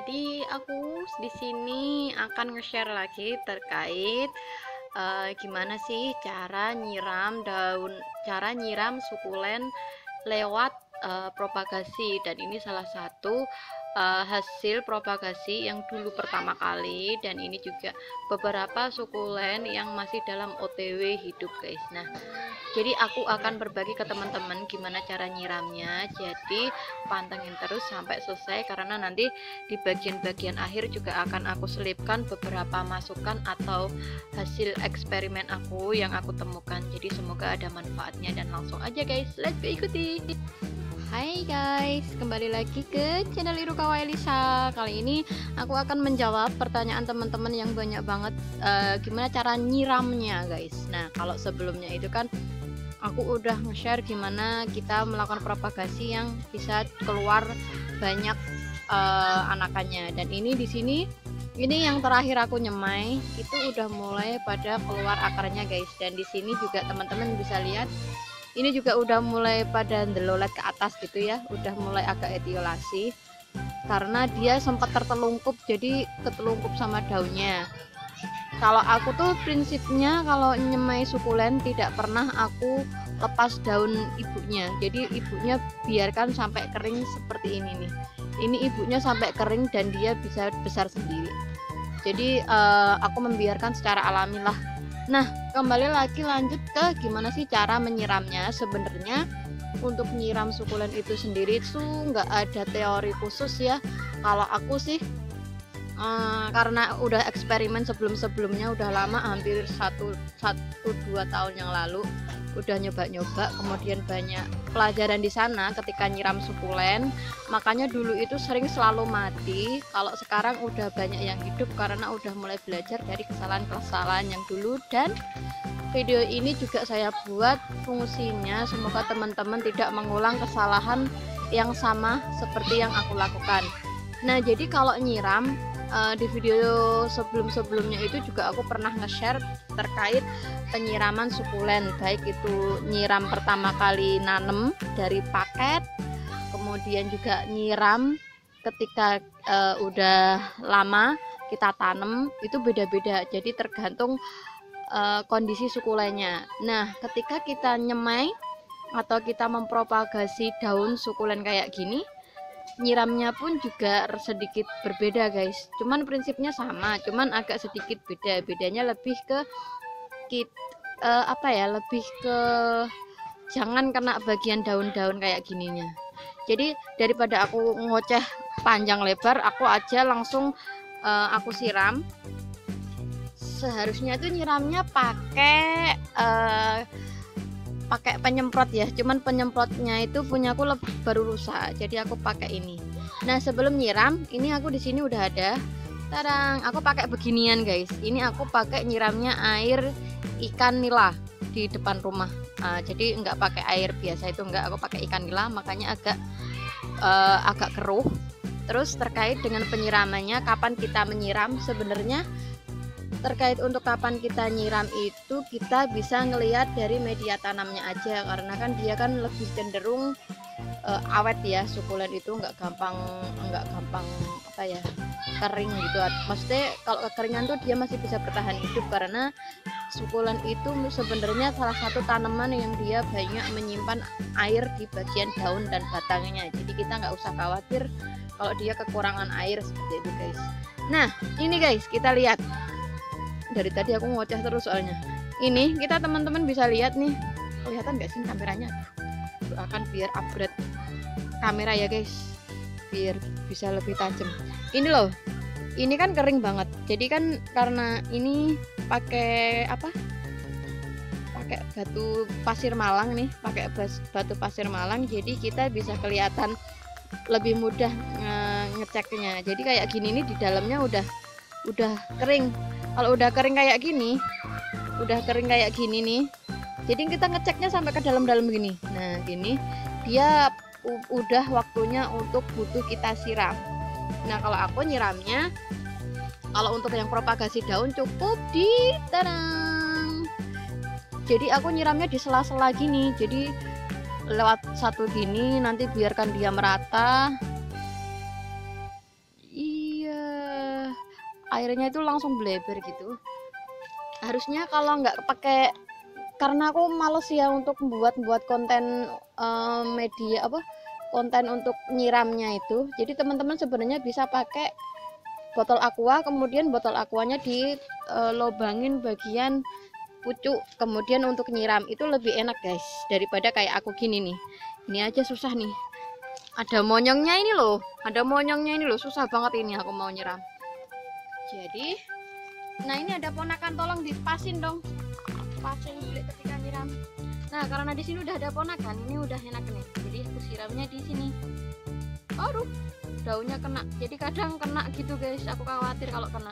Jadi aku di sini akan nge-share lagi terkait gimana sih cara nyiram sukulen lewat propagasi, dan ini salah satu hasil propagasi yang dulu pertama kali, dan ini juga beberapa sukulen yang masih dalam OTW hidup guys. Nah, jadi aku akan berbagi ke teman-teman gimana cara nyiramnya, jadi pantengin terus sampai selesai, karena nanti di bagian-bagian akhir juga akan aku selipkan beberapa masukan atau hasil eksperimen aku yang aku temukan. Jadi semoga ada manfaatnya, dan langsung aja guys, let's go ikuti. Hai guys, kembali lagi ke channel Irukawa Elisa. Kali ini aku akan menjawab pertanyaan teman-teman yang banyak banget, gimana cara nyiramnya guys. Nah, kalau sebelumnya itu kan aku udah nge-share gimana kita melakukan propagasi yang bisa keluar banyak anakannya, dan ini di sini ini yang terakhir aku nyemai itu udah mulai pada keluar akarnya guys. Dan di sini juga teman-teman bisa lihat ini juga udah mulai pada ndelolet ke atas gitu ya, udah mulai agak etiolasi karena dia sempat tertelungkup, jadi ketelungkup sama daunnya. Kalau aku tuh prinsipnya kalau nyemai sukulen tidak pernah aku lepas daun ibunya, jadi ibunya biarkan sampai kering seperti ini nih. Ini ibunya sampai kering dan dia bisa besar sendiri, jadi aku membiarkan secara alami lah. Nah, kembali lagi lanjut ke gimana sih cara menyiramnya. Sebenarnya untuk nyiram sukulen itu sendiri itu nggak ada teori khusus ya. Kalau aku sih karena udah eksperimen sebelum-sebelumnya, udah lama, hampir 1-2 tahun yang lalu udah nyoba-nyoba, kemudian banyak pelajaran di sana ketika nyiram sukulen, makanya dulu itu selalu mati. Kalau sekarang udah banyak yang hidup karena udah mulai belajar dari kesalahan-kesalahan yang dulu. Dan video ini juga saya buat fungsinya semoga teman-teman tidak mengulang kesalahan yang sama seperti yang aku lakukan. Nah, jadi kalau nyiram di video sebelum-sebelumnya itu juga aku pernah nge-share terkait penyiraman sukulen, baik itu nyiram pertama kali nanem dari paket, kemudian juga nyiram ketika udah lama kita tanam, itu beda-beda, jadi tergantung kondisi sukulennya. Nah, ketika kita nyemai atau kita mempropagasi daun sukulen kayak gini, nyiramnya pun juga sedikit berbeda guys, cuman prinsipnya sama, cuman agak sedikit bedanya lebih ke lebih ke jangan kena bagian daun-daun kayak gininya. Jadi daripada aku ngoceh panjang lebar, aku aja langsung aku siram. Seharusnya itu nyiramnya pakai penyemprot ya, cuman penyemprotnya itu punyaku baru rusak, jadi aku pakai ini. Nah, sebelum nyiram ini aku di sini udah ada, tarang, aku pakai beginian guys. Ini aku pakai nyiramnya air ikan nila di depan rumah. Jadi nggak pakai air biasa, itu nggak, aku pakai ikan nila, makanya agak keruh. Terus terkait dengan penyiramannya, kapan kita menyiram, sebenarnya terkait untuk kapan kita nyiram itu kita bisa ngelihat dari media tanamnya aja, karena kan dia kan lebih cenderung awet ya. Sukulen itu nggak gampang kering gitu. Maksudnya kalau kekeringan tuh dia masih bisa bertahan hidup, karena sukulen itu sebenarnya salah satu tanaman yang dia banyak menyimpan air di bagian daun dan batangnya, jadi kita nggak usah khawatir kalau dia kekurangan air seperti itu guys. Nah, ini guys, kita lihat. Dari tadi aku ngoceh terus soalnya. Ini kita teman-teman bisa lihat nih, kelihatan nggak sih kameranya? Akan biar upgrade kamera ya guys, biar bisa lebih tajam. Ini loh, ini kan kering banget. Jadi kan karena ini pakai pakai batu pasir Malang nih, pakai batu pasir Malang, jadi kita bisa kelihatan lebih mudah ngeceknya. Jadi kayak gini nih, di dalamnya udah kering. Kalau udah kering kayak gini, nih, jadi kita ngeceknya sampai ke dalam-dalam gini. Nah, gini dia udah waktunya untuk butuh kita siram. Nah, kalau aku nyiramnya, kalau untuk yang propagasi daun cukup di tarang. Jadi aku nyiramnya di sela-sela gini, jadi lewat satu gini, nanti biarkan dia merata. airnya itu langsung bleber gitu. Harusnya kalau nggak pakai, karena aku males ya untuk buat konten media konten untuk nyiramnya itu. Jadi teman-teman sebenarnya bisa pakai botol aqua, kemudian botol aquanya dilobangin bagian pucuk, kemudian untuk nyiram itu lebih enak guys, daripada kayak aku gini nih. Ini aja susah nih, ada monyongnya ini loh, susah banget ini aku mau nyiram. Jadi nah ini ada ponakan, tolong dipasin dong, pasin ketika nyiram. Nah karena di sini udah ada ponakan, ini udah enak nih, jadi aku siramnya di sini. Aduh, daunnya kena, jadi kadang kena gitu guys, aku khawatir kalau kena.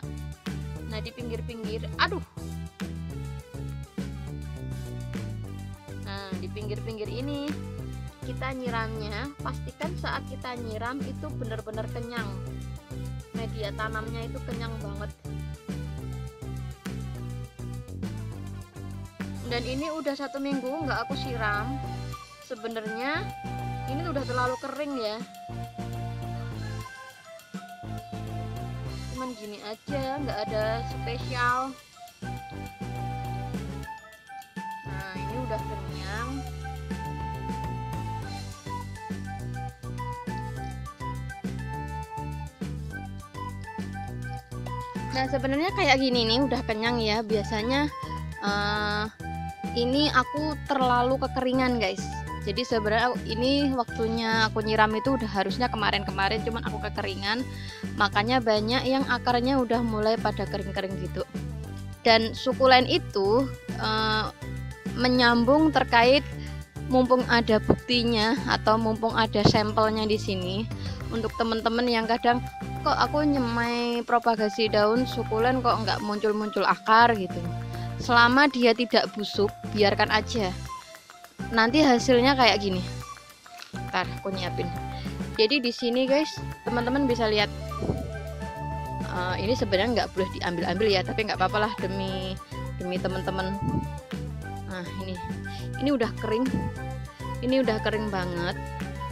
Nah di pinggir-pinggir, aduh, nah di pinggir-pinggir ini kita nyiramnya, pastikan saat kita nyiram itu benar-benar kenyang, media tanamnya itu kenyang banget. Dan ini udah 1 minggu nggak aku siram. Sebenarnya ini udah terlalu kering ya, cuman gini aja, nggak ada spesial. Nah ini udah kenyang. Nah sebenarnya kayak gini nih udah kenyang ya. Biasanya ini aku terlalu kekeringan guys. Jadi sebenarnya ini waktunya aku nyiram itu udah harusnya kemarin-kemarin, cuman aku kekeringan, makanya banyak yang akarnya udah mulai pada kering-kering gitu. Dan sukulen itu menyambung terkait, mumpung ada buktinya atau mumpung ada sampelnya di sini, untuk teman-teman yang kadang kok aku nyemai propagasi daun sukulen kok nggak muncul-muncul akar gitu. Selama dia tidak busuk, biarkan aja. Nanti hasilnya kayak gini. Ntar aku nyiapin. Jadi di sini guys, teman-teman bisa lihat. Ini sebenarnya nggak boleh diambil-ambil ya, tapi nggak apa-apa lah demi teman-teman. Nah ini udah kering. Ini udah kering banget.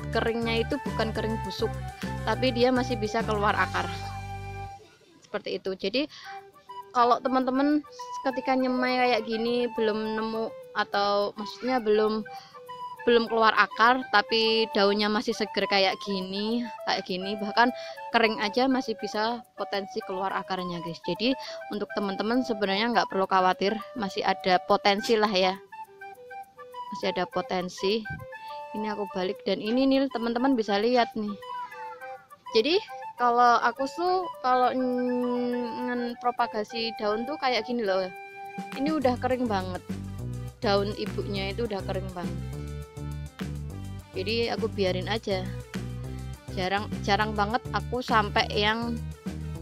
Keringnya itu bukan kering busuk, tapi dia masih bisa keluar akar. Seperti itu. Jadi kalau teman-teman ketika nyemai kayak gini belum nemu, atau maksudnya belum keluar akar tapi daunnya masih seger kayak gini, bahkan kering aja masih bisa potensi keluar akarnya guys. Jadi untuk teman-teman sebenarnya nggak perlu khawatir, masih ada potensi lah ya, masih ada potensi. Ini aku balik, dan ini nih teman-teman bisa lihat nih. Jadi kalau aku tuh kalau propagasi daun tuh kayak gini loh. Ini udah kering banget. Daun ibunya itu udah kering banget. Jadi aku biarin aja. Jarang banget aku sampai yang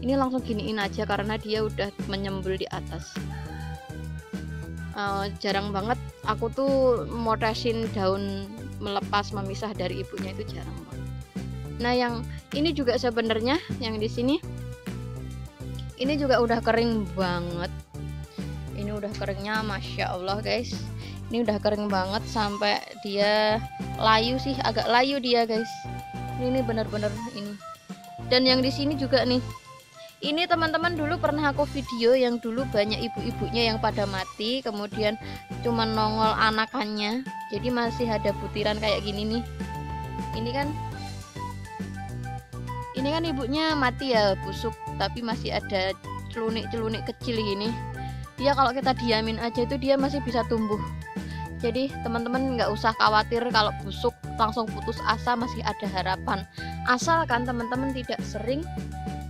ini langsung giniin aja, karena dia udah menyembul di atas. Jarang banget aku tuh motesin daun melepas memisah dari ibunya, itu jarang banget. Nah yang ini juga sebenarnya yang di sini ini juga udah kering banget. Ini udah keringnya masya Allah guys, ini udah kering banget sampai dia layu sih, agak layu dia guys. Ini bener-bener ini. Dan yang di sini juga nih, ini teman-teman dulu pernah aku video yang dulu banyak ibu-ibunya yang pada mati, kemudian cuma nongol anakannya, jadi masih ada butiran kayak gini nih. Ini kan ibunya mati ya, busuk, tapi masih ada celunik-celunik kecil gini. Dia kalau kita diamin aja itu dia masih bisa tumbuh. Jadi teman-teman nggak usah khawatir kalau busuk langsung putus asa, masih ada harapan. Asalkan teman-teman tidak sering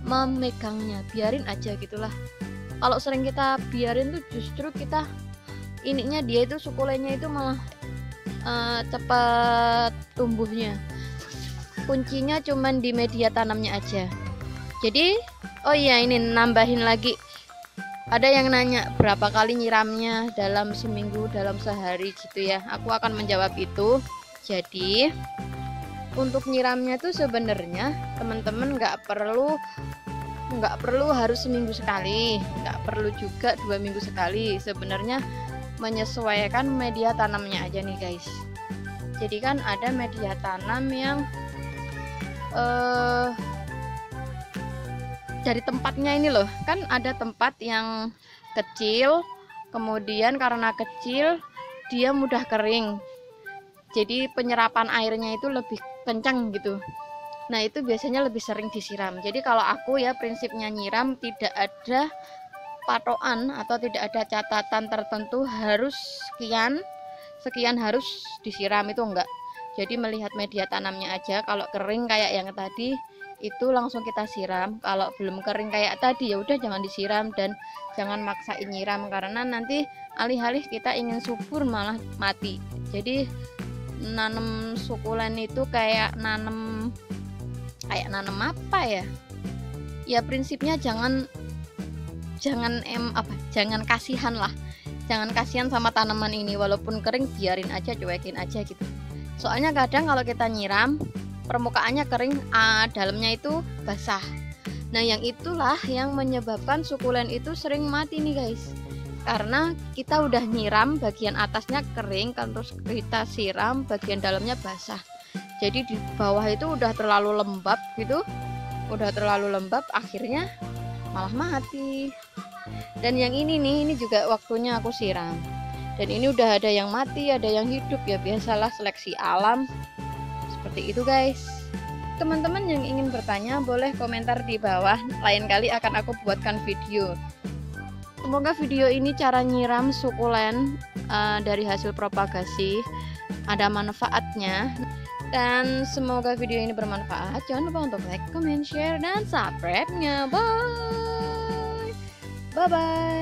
memegangnya, biarin aja gitulah. Kalau sering kita biarin tuh justru kita ininya dia itu sukulennya itu malah cepat tumbuhnya. Kuncinya cuman di media tanamnya aja. Jadi oh iya, ini nambahin lagi, ada yang nanya berapa kali nyiramnya dalam seminggu, dalam sehari gitu ya. Aku akan menjawab itu. Jadi untuk nyiramnya tuh sebenarnya teman-teman nggak perlu harus seminggu sekali, nggak perlu juga 2 minggu sekali. Sebenarnya menyesuaikan media tanamnya aja nih guys. Jadi kan ada media tanam yang dari tempatnya ini loh, kan ada tempat yang kecil, kemudian karena kecil dia mudah kering, jadi penyerapan airnya itu lebih kencang gitu. Nah itu biasanya lebih sering disiram. Jadi kalau aku ya prinsipnya nyiram tidak ada patokan atau tidak ada catatan tertentu harus sekian harus disiram, itu enggak. Jadi melihat media tanamnya aja, kalau kering kayak yang tadi itu langsung kita siram, kalau belum kering kayak tadi ya udah jangan disiram dan jangan maksain nyiram karena nanti alih-alih kita ingin subur malah mati. Jadi nanam sukulen itu kayak nanam apa ya? Ya prinsipnya jangan kasihan lah. Jangan kasihan sama tanaman ini, walaupun kering biarin aja, cuekin aja gitu. Soalnya kadang kalau kita nyiram permukaannya kering, dalamnya itu basah. Nah yang itulah yang menyebabkan sukulen itu sering mati nih guys, karena kita udah nyiram bagian atasnya kering kan, terus kita siram bagian dalamnya basah. Jadi di bawah itu udah terlalu lembab gitu, akhirnya malah mati. Dan yang ini nih, ini juga waktunya aku siram, dan ini udah ada yang mati, ada yang hidup, ya biasalah seleksi alam seperti itu guys. Teman-teman yang ingin bertanya boleh komentar di bawah, lain kali akan aku buatkan video. Semoga video ini cara nyiram sukulen dari hasil propagasi ada manfaatnya, dan semoga video ini bermanfaat. Jangan lupa untuk like, comment, share, dan subscribe-nya. Bye bye.